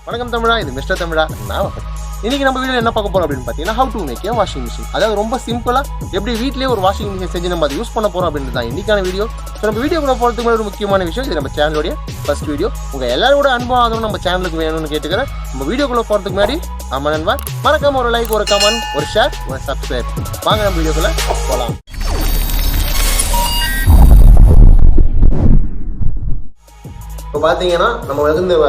வணக்கம் தமிழா, இது மிஸ்டர் தமிழா. நான் இன்னைக்கு நம்ம வீடியோவில் என்ன பார்க்க போறோம் அப்படின்னு பார்த்தீங்கன்னா, how to make a washing machine. அதாவது ரொம்ப சிம்பிளா எப்படி வீட்லேயே ஒரு வாஷிங் மிஷின் செஞ்சு நம்ம அதை யூஸ் பண்ண போறோம் அப்படின்னு தான் இன்னைக்கான வீடியோ. ஸோ நம்ம வீடியோக்குள்ள போகிறதுக்கு முன்னாடி ஒரு முக்கியமான விஷயம், இது நம்ம சேனலுடைய ஃபர்ஸ்ட் வீடியோ. உங்க எல்லாரோட அனுபவம் ஆதரவு நம்ம சேனலுக்கு வேணும்னு கேட்டுக்கிறேன். நம்ம வீடியோக்குள்ள போகிறதுக்கு முன்னாடி ஆமா நண்பா, மறக்காம ஒரு லைக், ஒரு கமெண்ட், ஒரு ஷேர், ஒரு சப்ஸ்கிரைப். வாங்க நம்ம வீடியோக்குள்ள போகலாம். இப்போ பார்த்தீங்கன்னா நம்ம வந்து இந்த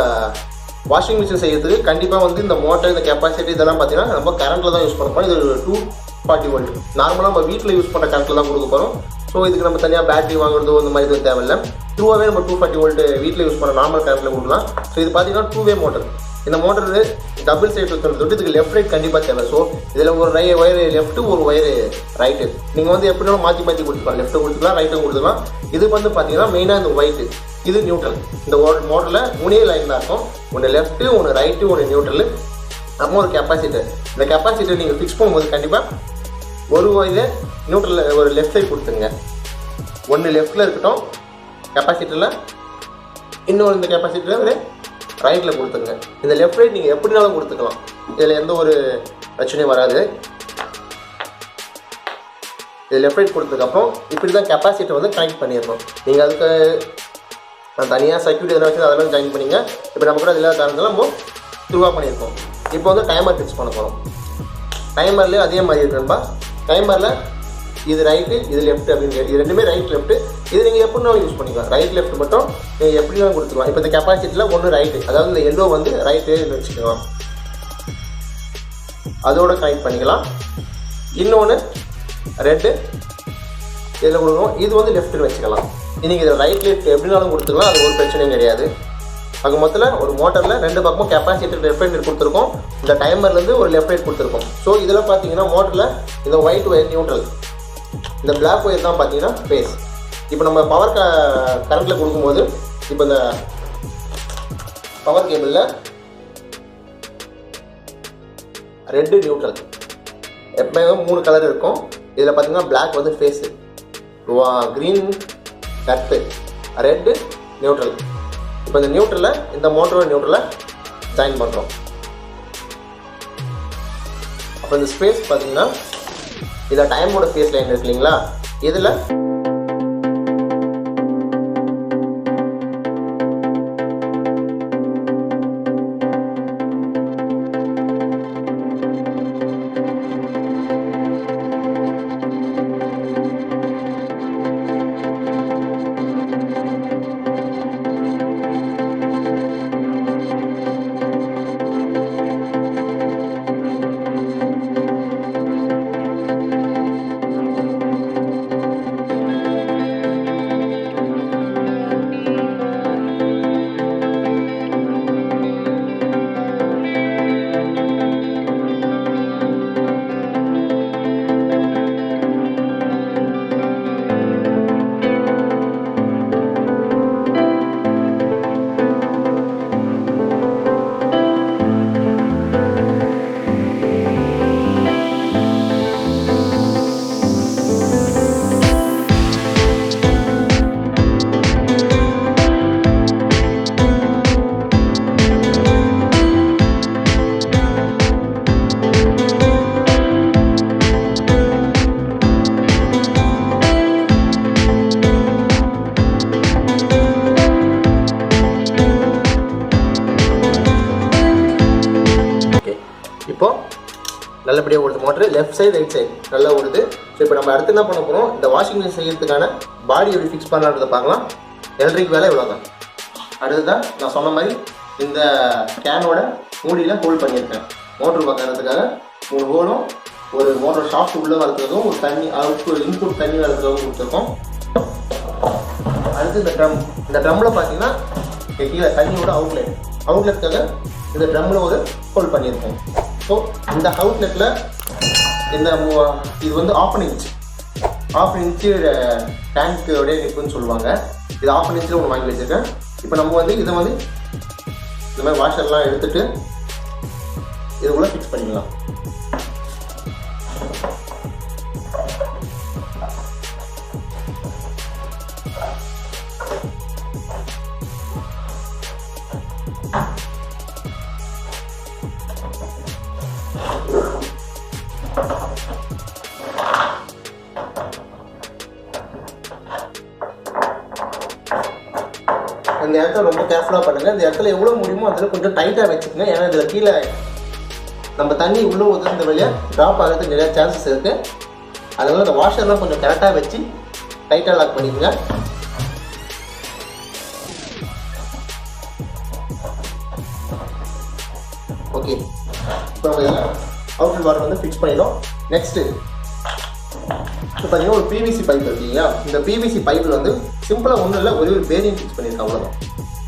வாஷிங் மிஷின் செய்யறதுக்கு கண்டிப்பாக வந்து இந்த மோட்டர், இந்த கெப்பாசிட்டி இதெல்லாம் பார்த்தீங்கன்னா நம்ம கரண்ட்டில் தான் யூஸ் பண்ண போகிறோம். இது 240 வோல்ட். நார்மலாக நம்ம வீட்டில் யூஸ் பண்ணுற கரண்ட்டில் தான் கொடுக்க போகிறோம். ஸோ இதுக்கு நம்ம தனியாக பேட்டரி வாங்குறதோ இந்த மாதிரி எதுவும் தேவையில்லை. த்ரூவாகவே நம்ம 240 வோல்ட் வீட்டில் யூஸ் பண்ண நார்மல் கரண்ட்டில் கொடுக்கலாம். ஸோ இது பார்த்தீங்கன்னா 2-வே மோட்டர். இந்த மோட்டர் டபுள் சைடு இருக்கிறது இதுக்கு லெஃப்ட் ரைட் கண்டிப்பாக தேவை. ஸோ இதில் ஒரு ஒயர் லெஃப்ட்டு, ஒரு ஒயர் ரைட்டு. நீங்கள் வந்து எப்படினாலும் மாற்றி கொடுத்துக்கலாம். லெஃப்ட்டு கொடுத்துக்கலாம், ரைட்டும் கொடுத்துக்கலாம். இது வந்து பார்த்தீங்கன்னா மெயினாக இந்த ஒயிட்டு, இது நியூட்ரல். இந்த மோட்டரில் 3 லைன் தான் இருக்கும். ஒன்று லெஃப்ட்டு, ஒன்று ரைட்டு, ஒன்று நியூட்ரல். அப்புறம் ஒரு கெப்பாசிட்டர். இந்த கெப்பாசிட்டர் நீங்கள் ஃபிக்ஸ் பண்ணும்போது கண்டிப்பாக ஒரு இது நியூட்ரலில் ஒரு லெஃப்ட் சைடு கொடுத்துருங்க. ஒன்று லெஃப்ட்டில் இருக்கட்டும் கெப்பாசிட்டரில், இன்னொரு இந்த கெப்பாசிட்டர் ஒரு ரைட்டில் கொடுத்துருங்க. இந்த லெஃப்ட் ரைட் நீங்கள் எப்படினாலும் கொடுத்துக்கலாம். இதில் எந்த ஒரு பிரச்சனையும் வராது. இது லெஃப்ட் ரைட் கொடுத்ததுக்கப்புறம் இப்படி தான் கெப்பாசிட்டர் வந்து கனெக்ட் பண்ணிடணும். நீங்கள் அதுக்கு நான் தனியாக சர்க்யூட் எதனா வச்சு அதெல்லாம் ஜாயின் பண்ணிங்க. இப்போ நம்ம கூட இல்லாத காரணத்தில் நம்ம த்ரூவாக பண்ணியிருக்கோம். இப்போ வந்து டைமர் ஃபிக்ஸ் பண்ண போகிறோம். டைமர்லேயே அதே மாதிரி இருக்குன்பா. டைமரில் இது ரைட்டு, இது லெஃப்ட் அப்படின்னு, இது ரெண்டுமே ரைட் லெஃப்ட்டு. இது நீங்கள் எப்படினாலும் யூஸ் பண்ணிக்கலாம். ரைட் லெஃப்ட் மட்டும் நீங்கள் எப்படினாலும் கொடுத்துக்கலாம். இப்போ இந்த கெப்பாசிட்டியில் ஒன்று ரைட்டு, அதாவது இந்த எல்லோ வந்து ரைட்டுன்னு வச்சுக்கலாம், அதோட கனெக்ட் பண்ணிக்கலாம். இன்னொன்று ரெட்டு இதில் கொடுக்கணும், இது வந்து லெஃப்ட்டுன்னு வச்சுக்கலாம். இன்றைக்கி இதில் ரைட் லெஃப்ட் எப்படினாலும் கொடுத்துக்கலாம், அது ஒரு பிரச்சனையும் கிடையாது. அது மொத்தத்தில் ஒரு மோட்டரில் 2 பக்கமும் கெப்பாசிட்டர் லெஃப்ட் ரைட் கொடுத்துருக்கோம். இந்த டைமர்லேருந்து ஒரு லெஃப்ட் ரைட் கொடுத்துருக்கோம். ஸோ இதில் பார்த்தீங்கன்னா மோட்டரில் இந்த ஒயிட் ஒயர் நியூட்ரல், இந்த பிளாக் ஒயர் தான் பார்த்தீங்கன்னா ஃபேஸ். இப்போ நம்ம பவர் கரண்ட்டில் கொடுக்கும்போது இப்போ இந்த பவர் கேபிளில் ரெட்டு நியூட்ரல் எப்போயுமே 3 கலர் இருக்கும். இதில் பார்த்தீங்கன்னா பிளாக் வந்து ஃபேஸு, க்ரீன் கட்டு, ரெட்டு நியூட்ரல். இப்போ இந்த நியூட்ரலை இந்த மோட்டரோட நியூட்ரலை ஜாயின் பண்ணுறோம். அப்போ இந்த ஸ்பேஸ் பார்த்தீங்கன்னா இதில் டைமோட ஃபேஸ் லைன் இருக்கு இல்லைங்களா, இதில் நல்லபடியாக ஓடுது motor. Left side right side நல்லா ஓடுது. ஸோ இப்போ நம்ம அடுத்து என்ன பண்ண போகிறோம், இந்த வாஷிங் மிஷின் செய்யறதுக்கான பாடி எப்படி ஃபிக்ஸ் பண்ணலான்றதை பார்க்கலாம். எலக்ட்ரிக் வேலை இவ்வளோ தான். அடுத்ததான் நான் சொன்ன மாதிரி இந்த கேனோட மூடியில் ஹோல்ட் பண்ணியிருக்கேன். மோட்டர் பார்க்கறதுக்காக 3 ஹோலும், ஒரு மோட்டர் ஷாஃப்ட் உள்ளே வளர்க்குறதும், ஒரு தண்ணி அவுட் இன்புட் தண்ணி வளர்க்குறதும் கொடுத்துருக்கோம். அடுத்து இந்த ட்ரம்மில் பார்த்தீங்கன்னா கீழே தண்ணியோட அவுட்லெட்டுக்காக இந்த ட்ரம்மில் ஒரு ஹோல்ட் பண்ணியிருக்கோம். ஸோ இந்த அவுட்லெட்டில் இந்த இது வந்து 1/2 இன்ச்சு டேங்க்கோடைய நிப்புன்னு சொல்லுவாங்க. இது 1/2 இன்ச்சில் ஒன்று வாங்கி வச்சுருக்கேன். இப்போ நம்ம வந்து இதை வந்து இந்த மாதிரி வாஷர்லாம் எடுத்துகிட்டு இதுக்குள்ளே ஃபிக்ஸ் பண்ணிக்கலாம். இடத்துல ரொம்ப கேர்ஃபுல்லாக பண்ணுங்கள். இந்த இடத்துல எவ்வளோ முடியுமோ அதில் கொஞ்சம் டைட்டாக வச்சுக்கோங்க. ஏன்னா இதில் கீழே நம்ம தண்ணி உள்ளே ஊற்றுற வழியாக ட்ராப் ஆகிறதுக்கு நிறையா சான்சஸ் இருக்குது. அதனால இந்த வாஷர்லாம் கொஞ்சம் கரெக்டாக வச்சு டைட்டாக லாக் பண்ணிக்கோங்க. ஓகே, இப்போ நம்ம இதில் அவுட்லெட் வாட்டர் வந்து ஃபிக்ஸ் பண்ணிடும். நெக்ஸ்ட்டு இப்போ பார்த்தீங்கன்னா ஒரு பிவிசி பைப் இருக்கீங்களா, இந்த பிவிசி பைப்பில் வந்து சிம்பிளாக ஒன்றும் இல்லை, ஒரே ஒரு பேரிங் ஃபிக்ஸ் பண்ணியிருக்கேன், அவ்வளோதான்.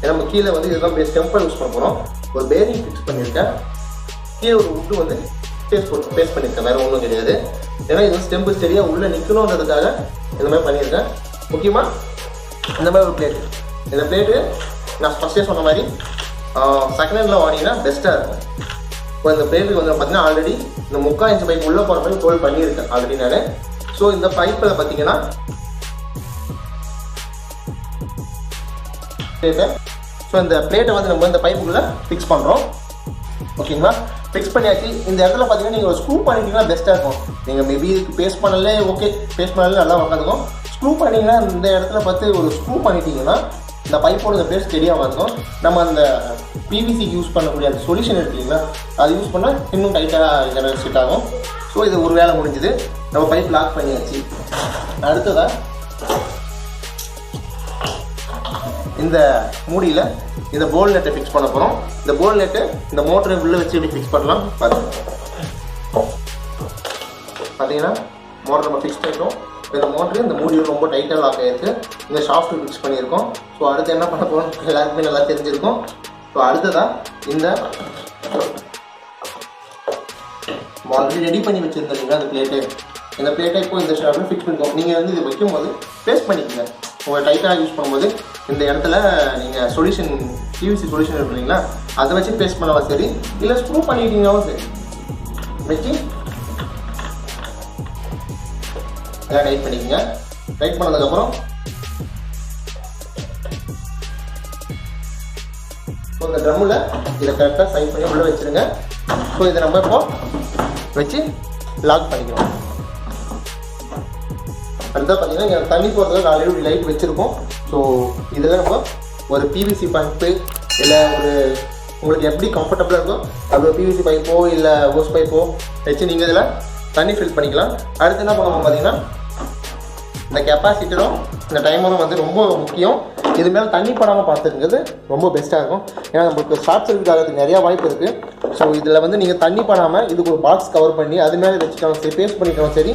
ஏன்னா நம்ம கீழே வந்து இதுதான் ஸ்டெம்பர் யூஸ் பண்ண போகிறோம். ஒரு பேரிங் ஃபிக்ஸ் பண்ணியிருக்கேன். கீழே ஒரு உட்டு வந்து பேஸ்ட் பண்ணியிருக்கேன், வேறு ஒன்றும் கிடையாது. ஏன்னா இது வந்து ஸ்டெம்பு ஸ்டெடியாக உள்ளே நிற்கணுன்றதுக்காக இந்த மாதிரி பண்ணியிருக்கேன். முக்கியமாக இந்த மாதிரி ஒரு பிளேட்டு, இந்த பிளேட்டு நான் ஃபஸ்ட்டே சொன்ன மாதிரி செகண்ட் ஹேண்டில் வாங்கினீங்கன்னா பெஸ்ட்டாக இருக்கும். இப்போ இந்த பிளேட்டுக்கு வந்து பார்த்தீங்கன்னா ஆல்ரெடி இந்த 3/4 இன்ச் பைப் உள்ளே போகிற மாதிரி ஹோல்ட் பண்ணியிருக்கேன் ஆல்ரெடி நான். ஸோ இந்த பைப்பில் பார்த்தீங்கன்னா ஸோ இந்த பிளேட்டை வந்து நம்ம இந்த பைப்புக்குள்ளே ஃபிக்ஸ் பண்ணுறோம். ஓகேங்களா, ஃபிக்ஸ் பண்ணியாச்சு. இந்த இடத்துல பார்த்தீங்கன்னா நீங்கள் ஒரு ஸ்க்ரூ பண்ணிட்டீங்கன்னா பெஸ்ட்டாக இருக்கும். நீங்கள் மேபி இதுக்கு பேஸ்ட் பண்ணலே ஓகே, பேஸ்ட் பண்ணலே நல்லா உட்காந்துக்கும். ஸ்க்ரூ பண்ணிங்கன்னா இந்த இடத்துல பார்த்து ஒரு ஸ்க்ரூ பண்ணிட்டீங்கன்னா இந்த பைப்போட இந்த பேஸ்ட் ஸ்டெடியாக இருக்கும். நம்ம அந்த பிவிசிக்கு யூஸ் பண்ணக்கூடிய அந்த சொல்யூஷன் இருக்குங்களா, அது யூஸ் பண்ணால் இன்னும் டைட்டாக செட் ஆகும். ஸோ இது ஒரு வேலை முடிஞ்சுது, நம்ம பைப் லாக் பண்ணியாச்சு. அடுத்ததாக இந்த மூடியில் இந்த போல் நெட்டை ஃபிக்ஸ் பண்ண போகிறோம். இந்த போல் நெட்டு இந்த மோட்டரை உள்ளே வச்சு எப்படி ஃபிக்ஸ் பண்ணலாம் பார்த்தீங்கன்னா மோட்டர் நம்ம ஃபிக்ஸ் பண்ணிட்டோம். இந்த மோட்டரு இந்த மூடியில் ரொம்ப டைட்டாக லாக் ஆகிருக்கு. இந்த ஷாஃப்ட்டு ஃபிக்ஸ் பண்ணியிருக்கோம். ஸோ அடுத்து என்ன பண்ண போகிறோம் எல்லாருக்குமே நல்லா தெரிஞ்சிருக்கும். ஸோ அடுத்ததான் இந்த ஆல்ரெடி ரெடி பண்ணி வச்சுருந்தீங்களா அந்த பிளேட்டு, இந்த பிளேட்டை இப்போ இந்த ஷாஃப்ட்டில் ஃபிக்ஸ் பண்ணிக்கோங்க. நீங்கள் வந்து இது வைக்கும்போது பேஸ்ட் பண்ணிக்கோங்க. உங்கள் டைட்டாக யூஸ் பண்ணும்போது இந்த இடத்துல நீங்கள் சொல்யூஷன் பிவிசி சொல்யூஷன் இருக்குங்களா, அதை வச்சு பேஸ்ட் பண்ணவும் சரி, இல்லை ஸ்க்ரூ பண்ணிட்டீங்கன்னாவும் சரி வச்சு எல்லாம் டைட் பண்ணிக்கோங்க. டைட் பண்ணதுக்கப்புறம் இந்த ட்ரம்மில் இதை கரெக்டாக சைட் பண்ணி உள்ளே வச்சுருங்க. ஸோ இதை நம்ம இப்போ வச்சு லாக் பண்ணிக்கிறோம். அடுத்தா பார்த்தீங்கன்னா இங்கே தண்ணி போகிறதுக்கு ஆல்ரெடி லைட் வச்சுருக்கோம். ஸோ இதில் நம்ம ஒரு பிவிசி பைப்பு இல்லை ஒரு உங்களுக்கு எப்படி கம்ஃபர்டபுளாக இருக்கோ அது பிவிசி பைப்போ இல்லை ஓஸ் பைப்போ வச்சு நீங்கள் இதில் தண்ணி ஃபில் பண்ணிக்கலாம். அடுத்து என்ன பண்ணுவோம் பார்த்தீங்கன்னா இந்த கெப்பாசிட்டரும் இந்த டைமரும் வந்து ரொம்ப முக்கியம். இது மேலே தண்ணி படாமல் பார்த்துருங்கிறது ரொம்ப பெஸ்ட்டாக இருக்கும். ஏன்னா நம்மளுக்கு ஷார்ட் சர்க்யூட் ஆகிறதுக்கு நிறையா வாய்ப்பு இருக்குது. ஸோ இதில் வந்து நீங்கள் தண்ணி படாமல் இதுக்கு ஒரு பாக்ஸ் கவர் பண்ணி அது மேலே வச்சுட்டாலும் சரி, பேஸ்ட் பண்ணிக்கலாம் சரி,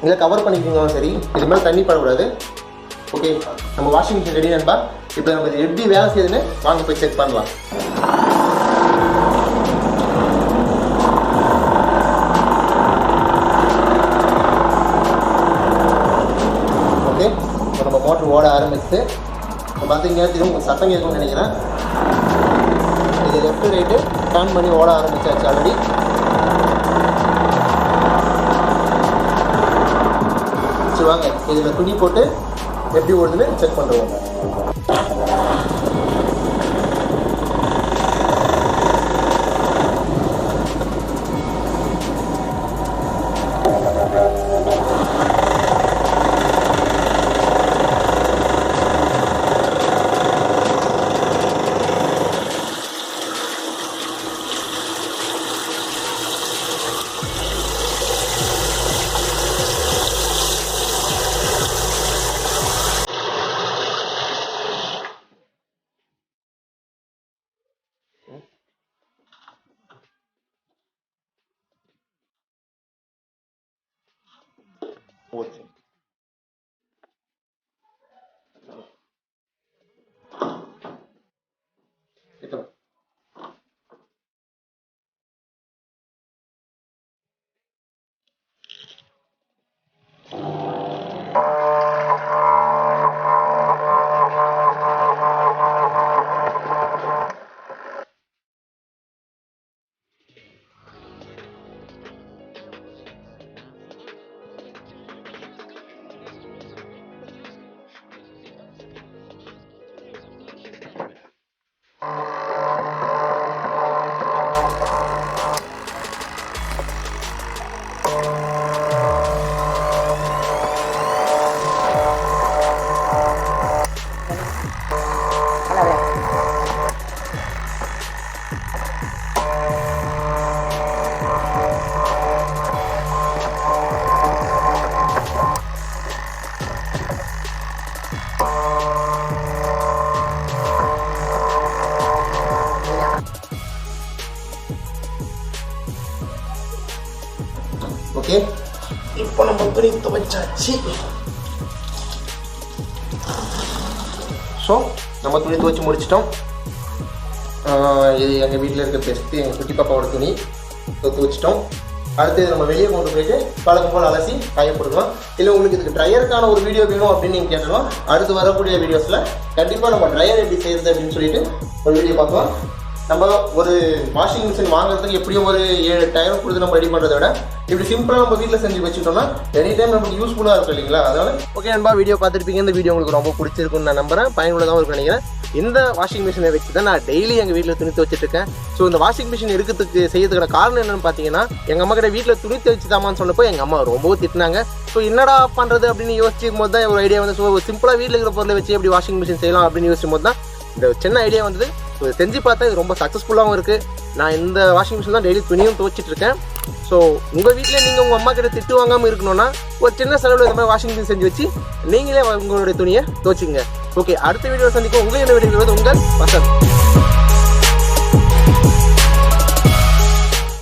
இல்லை கவர் பண்ணிக்கிட்டாலும் சரி, இது மேலே தண்ணி படக்கூடாது. ஓகே, நம்ம வாஷிங் மிஷின் ரெடி நண்பா. இப்போ நம்ம இது எப்படி வேலை செய்யுதுன்னு வாங்க போய் செக் பண்ணலாம். ஓகே, இப்போ நம்ம மோட்டர் ஓட ஆரம்பிச்சு இப்போ பார்த்தீங்கன்னா இது உங்களுக்கு சத்தம் கேட்கும்னு நினைக்கிறேன். இது லெஃப்ட் ரைட்டு டர்ன் பண்ணி ஓட ஆரம்பிச்சாச்சு ஆல்ரெடி. சரி வாங்க இதில் துணி போட்டு எப்படி ஓடுதுன்னு செக் பண்ணுறோம். போச்சு. இப்போ ஓகே, இப்போ நம்ம துணி துவைச்சாச்சு. ஸோ நம்ம துணி துவைச்சி முடிச்சிட்டோம். இது எங்கள் வீட்டில் இருக்க பெஸ்ட்டு எங்கள் குட்டி பாப்பாவோட துணி துவைச்சிட்டோம். அடுத்து நம்ம வெளியே கொண்டு போயிட்டு பழக்கம் போல் அலசி காயப்படுத்தலாம். இல்லை உங்களுக்கு இதுக்கு ட்ரையருக்கான ஒரு வீடியோ வேணும் அப்படின்னு நீங்கள் கேட்டலாம். அடுத்து வரக்கூடிய வீடியோஸில் கண்டிப்பாக நம்ம ட்ரையர் எப்படி செய்கிறது அப்படின்னு சொல்லிட்டு ஒரு வீடியோ பார்க்கலாம். நம்ம ஒரு வாஷிங் மிஷின் வாங்குறதுக்கு எப்படியும் ஒரு 7 டயர் கொடுத்து நம்ம ரெடி பண்ணுறத விட இப்படி சிம்பிளாக நம்ம வீட்டில் செஞ்சு வச்சுட்டோம்னா எனி டைம் நமக்கு யூஸ்ஃபுல்லாக இருக்கும் இல்லைங்களா? அதனால ஓகே நண்பா, வீடியோ பார்த்துருப்பீங்க. இந்த வீடியோ உங்களுக்கு ரொம்ப பிடிச்சிருக்குன்னு நான் நம்புறேன், பயனுள்ளதாக இருக்கும்னு நினைக்கிறேன். இந்த வாஷிங் மிஷினை வச்சு தான் நான் டெய்லி எங்கள் வீட்டில் துணி துவைச்சிட்டு இருக்கேன். ஸோ இந்த வாஷிங் மிஷின் இருக்கிறதுக்கு செய்யறதுக்கான காரணம் என்னன்னு பார்த்தீங்கன்னா, எங்கள் அம்மா கிட்ட வீட்டில் துணி துவைச்சுதாமான்னு சொன்னப்போ எங்கள் அம்மா ரொம்ப திட்டினாங்க. ஸோ என்னடா பண்ணுறது அப்படின்னு யோசிக்கும் போது தான் ஒரு ஐடியா வந்து, ஸோ சிம்பிளாக வீட்டில் இருக்கிற பொருளை வச்சு எப்படி வாஷிங் மிஷின் செய்யலாம் அப்படின்னு யோசிக்கும் போது தான் இந்த சின்ன ஐடியா வந்தது. ஸோ செஞ்சு பார்த்தா இது ரொம்ப சக்ஸஸ்ஃபுல்லாகவும் இருக்குது. நான் இந்த வாஷிங் மிஷின் தான் டெய்லி துணியும் துவைச்சிட்டு இருக்கேன். ஸோ உங்கள் வீட்டில் நீங்கள் உங்கள் அம்மா கிட்ட திட்டு வாங்காமல் இருக்கணும்னா ஒரு சின்ன செலவில் இந்த மாதிரி வாஷிங் மிஷின் செஞ்சு வச்சு நீங்களே உங்களுடைய துணியை துவைச்சிங்க. ஓகே, அடுத்த வீடியோ சந்திக்கும். உங்களை என்ன வீடியோ உங்கள் வசந்த்.